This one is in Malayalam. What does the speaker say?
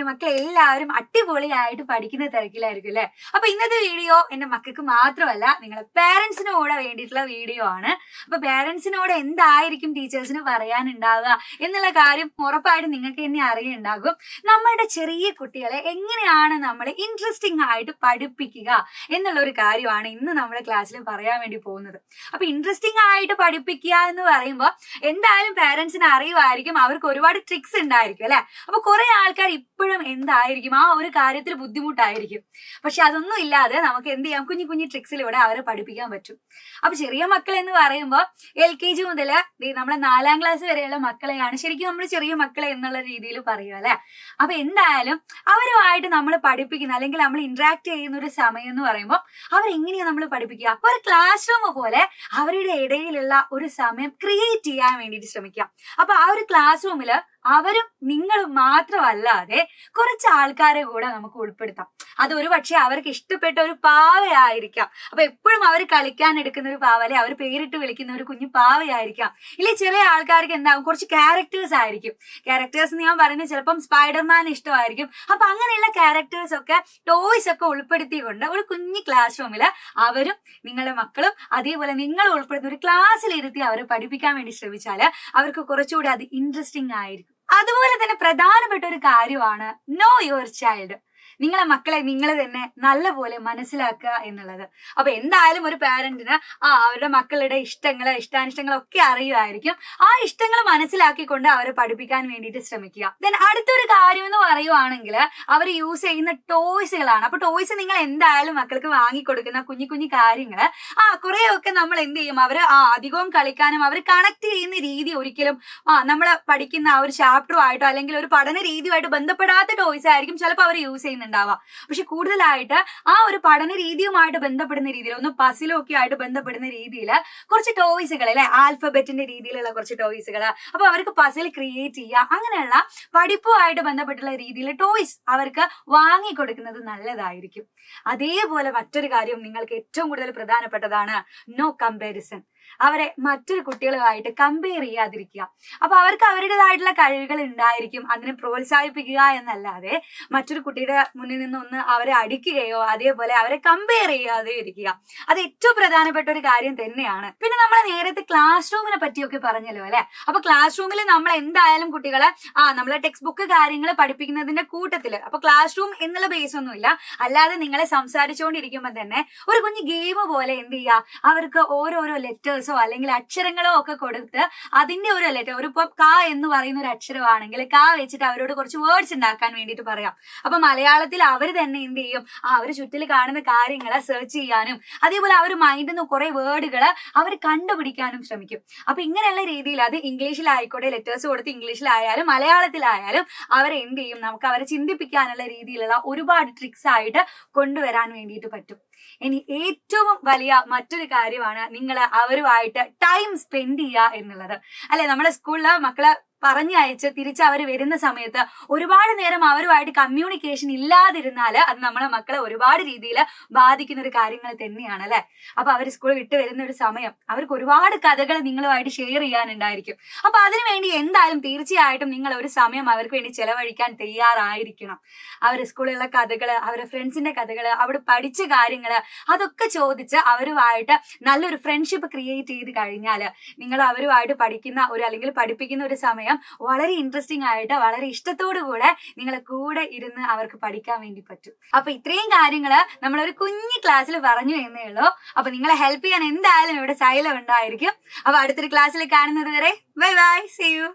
മക്കൾ എല്ലാവരും അടിപൊളിയായിട്ട് പഠിക്കുന്ന തിരക്കിലായിരിക്കും അല്ലെ. അപ്പൊ ഇന്നത്തെ വീഡിയോ എന്റെ മക്കൾക്ക് മാത്രമല്ല നിങ്ങളെ പേരൻസിന് കൂടെ വേണ്ടിയിട്ടുള്ള വീഡിയോ ആണ്. അപ്പൊ പേരൻസിനോട് എന്തായിരിക്കും ടീച്ചേഴ്സിന് പറയാനുണ്ടാവുക എന്നുള്ള കാര്യം ഉറപ്പായിട്ട് നിങ്ങൾക്ക് തന്നെ അറിയുണ്ടാകും. നമ്മളുടെ ചെറിയ കുട്ടികളെ എങ്ങനെയാണ് നമ്മൾ ഇൻട്രസ്റ്റിംഗ് ആയിട്ട് പഠിപ്പിക്കുക എന്നുള്ള ഒരു കാര്യമാണ് ഇന്ന് നമ്മുടെ ക്ലാസ്സിൽ പറയാൻ വേണ്ടി പോകുന്നത്. അപ്പൊ ഇൻട്രസ്റ്റിംഗ് ആയിട്ട് പഠിപ്പിക്കുക എന്ന് പറയുമ്പോൾ എന്തായാലും പേരൻസിന് അറിയുമായിരിക്കും, അവർക്ക് ഒരുപാട് ട്രിക്സ് ഉണ്ടായിരിക്കും അല്ലെ. അപ്പൊ കുറെ ആൾക്കാർ ഇപ്പോഴും എന്തായിരിക്കും ആ ഒരു കാര്യത്തിൽ ബുദ്ധിമുട്ടായിരിക്കും. പക്ഷെ അതൊന്നും ഇല്ലാതെ നമുക്ക് എന്ത് ചെയ്യാം, കുഞ്ഞു കുഞ്ഞു ട്രിക്സിലൂടെ അവരെ പഠിപ്പിക്കാൻ പറ്റും. അപ്പൊ ചെറിയ മക്കൾ എന്ന് പറയുമ്പോൾ LKG മുതൽ നമ്മളെ 4ാം ക്ലാസ് വരെയുള്ള മക്കളെയാണ് ശരിക്കും നമ്മൾ ചെറിയ മക്കളെ എന്നുള്ള രീതിയിൽ പറയുക അല്ലെ. അപ്പൊ എന്തായാലും അവരുമായിട്ട് നമ്മൾ പഠിപ്പിക്കുന്ന അല്ലെങ്കിൽ നമ്മൾ ഇന്ററാക്ട് ചെയ്യുന്ന ഒരു സമയം എന്ന് പറയുമ്പോൾ അവരെങ്ങനെയാണ് നമ്മൾ പഠിപ്പിക്കുക, ഒരു ക്ലാസ് റൂം പോലെ അവരുടെ ഇടയിലുള്ള ഒരു സമയം ക്രിയേറ്റ് ചെയ്യാൻ വേണ്ടിയിട്ട് ശ്രമിക്കാം. അപ്പൊ ആ ഒരു ക്ലാസ് റൂമില് അവരും നിങ്ങളും മാത്രമല്ലാതെ കുറച്ച് ആൾക്കാരെ കൂടെ നമുക്ക് ഉൾപ്പെടുത്താം. അത് ഒരു പക്ഷെ അവർക്ക് ഇഷ്ടപ്പെട്ട ഒരു പാവയായിരിക്കാം. അപ്പൊ എപ്പോഴും അവർ കളിക്കാൻ എടുക്കുന്ന ഒരു പാവ അല്ലെ, അവർ പേരിട്ട് വിളിക്കുന്ന ഒരു കുഞ്ഞു പാവയായിരിക്കാം. ഇല്ലേ ചെറിയ ആൾക്കാർക്ക് എന്താകും, കുറച്ച് ക്യാരക്ടേഴ്സ് ആയിരിക്കും. ക്യാരക്ടേഴ്സ് ഞാൻ പറയുന്നത് ചിലപ്പം സ്പൈഡർമാൻ ഇഷ്ടമായിരിക്കും. അപ്പൊ അങ്ങനെയുള്ള ക്യാരക്ടേഴ്സ് ഒക്കെ ടോയ്സ് ഒക്കെ ഉൾപ്പെടുത്തിക്കൊണ്ട് ഒരു കുഞ്ഞു ക്ലാസ് റൂമില് അവരും നിങ്ങളുടെ മക്കളും അതേപോലെ നിങ്ങൾ ഉൾപ്പെടുന്ന ഒരു ക്ലാസ്സിലിരുത്തി അവരെ പഠിപ്പിക്കാൻ വേണ്ടി ശ്രമിച്ചാല് അവർക്ക് കുറച്ചുകൂടി അത് ഇൻട്രസ്റ്റിംഗ് ആയിരിക്കും. അതുപോലെ തന്നെ പ്രധാനപ്പെട്ട ഒരു കാര്യമാണ് നോ യുവർ ചൈൽഡ്. നിങ്ങളെ മക്കളെ നിങ്ങൾ തന്നെ നല്ലപോലെ മനസ്സിലാക്കുക എന്നുള്ളത്. അപ്പൊ എന്തായാലും ഒരു പാരന്റിന് അവരുടെ മക്കളുടെ ഇഷ്ടാനിഷ്ടങ്ങളൊക്കെ അറിയുമായിരിക്കും. ആ ഇഷ്ടങ്ങൾ മനസ്സിലാക്കിക്കൊണ്ട് അവരെ പഠിപ്പിക്കാൻ വേണ്ടിയിട്ട് ശ്രമിക്കുക. ദെൻ അടുത്തൊരു കാര്യം എന്ന് പറയുവാണെങ്കിൽ അവർ യൂസ് ചെയ്യുന്ന ടോയ്സുകളാണ്. അപ്പൊ ടോയ്സ് നിങ്ങൾ എന്തായാലും മക്കൾക്ക് വാങ്ങിക്കൊടുക്കുന്ന കുഞ്ഞു കുഞ്ഞു കാര്യങ്ങള് കുറെയൊക്കെ നമ്മൾ എന്ത് ചെയ്യും, അവര് അധികവും കളിക്കാനും അവർ കണക്ട് ചെയ്യുന്ന രീതി ഒരിക്കലും നമ്മൾ പഠിക്കുന്ന ആ ഒരു ചാപ്റ്ററുമായിട്ടോ അല്ലെങ്കിൽ ഒരു പഠന രീതിയുമായിട്ട് ബന്ധപ്പെടാത്ത ടോയ്സ് ആയിരിക്കും ചിലപ്പോൾ അവർ യൂസ് ചെയ്യുന്നത് ഉണ്ടാവാം. പക്ഷെ കൂടുതലായിട്ട് ആ ഒരു പഠന രീതിയുമായിട്ട് ബന്ധപ്പെടുന്ന രീതിയിൽ ഒന്ന് പസിലും ഒക്കെ ആയിട്ട് ബന്ധപ്പെടുന്ന രീതിയിൽ കുറച്ച് ടോയ്സുകൾ അല്ലെ, ആൽഫബറ്റിന്റെ രീതിയിലുള്ള കുറച്ച് ടോയ്സുകൾ, അപ്പൊ അവർക്ക് പസിൽ ക്രിയേറ്റ് ചെയ്യുക, അങ്ങനെയുള്ള പഠിപ്പുമായിട്ട് ബന്ധപ്പെട്ടുള്ള രീതിയിൽ ടോയ്സ് അവർക്ക് വാങ്ങിക്കൊടുക്കുന്നത് നല്ലതായിരിക്കും. അതേപോലെ മറ്റൊരു കാര്യം നിങ്ങൾക്ക് ഏറ്റവും കൂടുതൽ പ്രധാനപ്പെട്ടതാണ് നോ കമ്പാരിസൺ. അവരെ മറ്റൊരു കുട്ടികളുമായിട്ട് കമ്പയർ ചെയ്യാതിരിക്കുക. അപ്പൊ അവർക്ക് അവരുടേതായിട്ടുള്ള കഴിവുകൾ ഉണ്ടായിരിക്കും, അതിനെ പ്രോത്സാഹിപ്പിക്കുക എന്നല്ലാതെ മറ്റൊരു കുട്ടിയുടെ മുന്നിൽ നിന്ന് അവരെ അടിക്കുകയോ അതേപോലെ അവരെ കമ്പയർ ചെയ്യാതെ ഇരിക്കുക. അത് ഏറ്റവും പ്രധാനപ്പെട്ട ഒരു കാര്യം തന്നെയാണ്. പിന്നെ നമ്മൾ നേരത്തെ ക്ലാസ് റൂമിനെ പറ്റിയൊക്കെ പറഞ്ഞല്ലോ അല്ലെ. അപ്പൊ ക്ലാസ് റൂമിൽ നമ്മൾ എന്തായാലും കുട്ടികളെ നമ്മളെ ടെക്സ്റ്റ് ബുക്ക് കാര്യങ്ങൾ പഠിപ്പിക്കുന്നതിന്റെ കൂട്ടത്തില് അപ്പൊ ക്ലാസ് റൂം എന്നുള്ള ബേസ് ഒന്നുമില്ല, അല്ലാതെ നിങ്ങളെ സംസാരിച്ചുകൊണ്ടിരിക്കുമ്പോൾ തന്നെ ഒരു കുഞ്ഞു ഗെയിം പോലെ എന്ത് ചെയ്യുക, അവർക്ക് ഓരോരോ ലെറ്റേഴ്സോ അല്ലെങ്കിൽ അക്ഷരങ്ങളോ ഒക്കെ കൊടുത്ത് അതിന്റെ ഒരു ലെറ്റർ, ഒരു ഇപ്പം ക എന്ന് പറയുന്ന ഒരു അക്ഷരമാണെങ്കിൽ ക വെച്ചിട്ട് അവരോട് കുറച്ച് വേർഡ്സ് ഉണ്ടാക്കാൻ വേണ്ടിയിട്ട് പറയാം. അപ്പൊ മലയാളത്തിൽ അവർ തന്നെ എന്ത് ചെയ്യും, അവർ ചുറ്റിൽ കാണുന്ന കാര്യങ്ങളെ സെർച്ച് ചെയ്യാനും അതേപോലെ അവർ മൈൻഡിൽ നിന്ന് കുറെ വേർഡുകൾ അവർ കണ്ടുപിടിക്കാനും ശ്രമിക്കും. അപ്പൊ ഇങ്ങനെയുള്ള രീതിയിൽ അത് ഇംഗ്ലീഷിലായിക്കോട്ടെ, ലെറ്റേഴ്സ് കൊടുത്ത് ഇംഗ്ലീഷിലായാലും മലയാളത്തിലായാലും അവരെ എന്ത് ചെയ്യും, നമുക്ക് അവരെ ചിന്തിപ്പിക്കാനുള്ള രീതിയിലുള്ള ഒരുപാട് ട്രിക്സ് ആയിട്ട് കൊണ്ടുവരാൻ വേണ്ടിയിട്ട് പറ്റും. ഇനി ഏറ്റവും വലിയ മറ്റൊരു കാര്യമാണ് നിങ്ങൾ അവരുമായിട്ട് ടൈം സ്പെൻഡ് ചെയ്യുക എന്നുള്ളത് അല്ലെ. നമ്മുടെ സ്കൂളില് മക്കളെ പറഞ്ഞയച്ച് തിരിച്ച് അവർ വരുന്ന സമയത്ത് ഒരുപാട് നേരം അവരുമായിട്ട് കമ്മ്യൂണിക്കേഷൻ ഇല്ലാതിരുന്നാല് അത് നമ്മളെ മക്കളെ ഒരുപാട് രീതിയിൽ ബാധിക്കുന്ന ഒരു കാര്യങ്ങൾ തന്നെയാണ് അല്ലെ. അപ്പൊ അവർ സ്കൂൾ വിട്ട് വരുന്ന ഒരു സമയം അവർക്ക് ഒരുപാട് കഥകൾ നിങ്ങളുമായിട്ട് ഷെയർ ചെയ്യാനുണ്ടായിരിക്കും. അപ്പൊ അതിനുവേണ്ടി എന്തായാലും തീർച്ചയായിട്ടും നിങ്ങൾ ഒരു സമയം അവർക്ക് വേണ്ടി ചെലവഴിക്കാൻ തയ്യാറായിരിക്കണം. അവർ സ്കൂളിലുള്ള കഥകള്, അവരുടെ ഫ്രണ്ട്സിന്റെ കഥകള്, അവിടെ പഠിച്ച കാര്യങ്ങള് അതൊക്കെ ചോദിച്ച് അവരുമായിട്ട് നല്ലൊരു ഫ്രണ്ട്ഷിപ്പ് ക്രിയേറ്റ് ചെയ്ത് കഴിഞ്ഞാല് നിങ്ങൾ അവരുമായിട്ട് പഠിക്കുന്ന ഒരു അല്ലെങ്കിൽ പഠിപ്പിക്കുന്ന ഒരു സമയം വളരെ ഇൻട്രസ്റ്റിംഗ് ആയിട്ട് വളരെ ഇഷ്ടത്തോടു കൂടെ നിങ്ങളെ കൂടെ ഇരുന്ന് അവർക്ക് പഠിക്കാൻ വേണ്ടി പറ്റും. അപ്പൊ ഇത്രയും കാര്യങ്ങള് നമ്മളൊരു കുഞ്ഞു ക്ലാസ്സിൽ പറഞ്ഞു എന്നേ ഉള്ളൂ. അപ്പൊ നിങ്ങളെ ഹെൽപ്പ് ചെയ്യാൻ എന്തായാലും ഇവിടെ സൈലം ഉണ്ടായിരിക്കും. അപ്പൊ അടുത്തൊരു ക്ലാസ്സിൽ കാണുന്നത് വരെ ബൈ ബൈ, സീ യു.